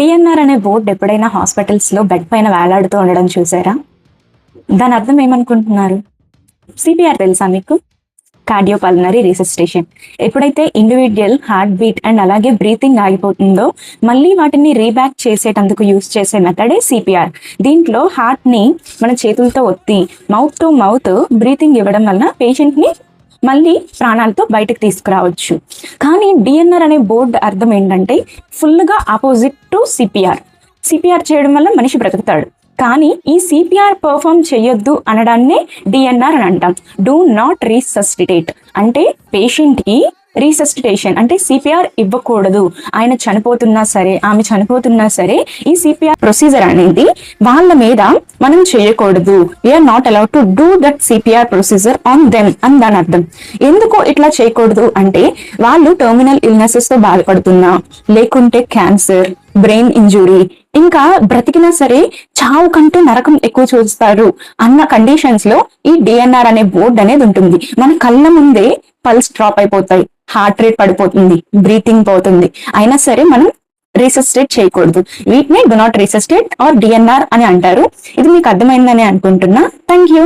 DNR అనే board ఎప్పుడైనా hospitals లో బెడ్ పైన వేలాడుతూ ఉండడం చూసారా? దాని అర్థం ఏమనుకుంటున్నారు? సిపిఆర్ తెలుసా మీకు? Cardiopulmonary resuscitation. ఎప్పుడైతే ఇండివిజువల్ హార్ట్ బీట్ అండ్ అలాగే బ్రీతింగ్ ఆగిపోతుందో మళ్ళీ వాటిని రీబ్యాక్ చేసేటందుకు యూజ్ చేసే మెథడే సిపిఆర్. దీంట్లో హార్ట్ ని మన చేతులతో ఒత్తి మౌత్ టు మౌత్ బ్రీతింగ్ ఇవ్వడం వలన పేషెంట్ ని మళ్ళీ ప్రాణాలతో బయటకు తీసుకురావచ్చు. కానీ డిఎన్ఆర్ అనే బోర్డు అర్థం ఏంటంటే ఫుల్గా ఆపోజిట్ టు సిపిఆర్. సిపిఆర్ చేయడం వల్ల మనిషి బ్రతుకుతాడు, కానీ ఈ సిపిఆర్ పర్ఫామ్ చేయొద్దు అనడాన్నే డిఎన్ఆర్ అని అంటాం. డూ నాట్ రీసస్టిటేట్ అంటే పేషెంట్ కి రీసస్టిటేషన్ అంటే సిపిఆర్ ఇవ్వకూడదు. ఆయన చనిపోతున్నా సరే, ఆమె చనిపోతున్నా సరే ఈ సిపిఆర్ ప్రొసీజర్ అనేది వాళ్ళ మీద మనం చేయకూడదు. We're not allowed to do that CPR procedure on them అని దాని అర్థం. ఎందుకు ఇట్లా చేయకూడదు అంటే వాళ్ళు టర్మినల్ ఇల్నెసెస్ తో బాధపడుతున్నా, లేకుంటే క్యాన్సర్, బ్రెయిన్ ఇంజురీ, ఇంకా బ్రతికినా సరే చావు కంటే నరకం ఎక్కువ చూస్తారు అన్న కండిషన్స్ లో ఈ డిఎన్ఆర్ అనే బోర్డు అనేది ఉంటుంది. మన కళ్ళ ముందే పల్స్ డ్రాప్ అయిపోతాయి, హార్ట్ రేట్ పడిపోతుంది, బ్రీతింగ్ పోతుంది, అయినా సరే మనం రీసస్టేట్ చేయకూడదు. వీటిని డు నాట్ రీసస్టేట్ ఆర్ డిఎన్ఆర్ అని అంటారు. ఇది మీకు అర్థమైందని అనుకుంటున్నా. Thank you.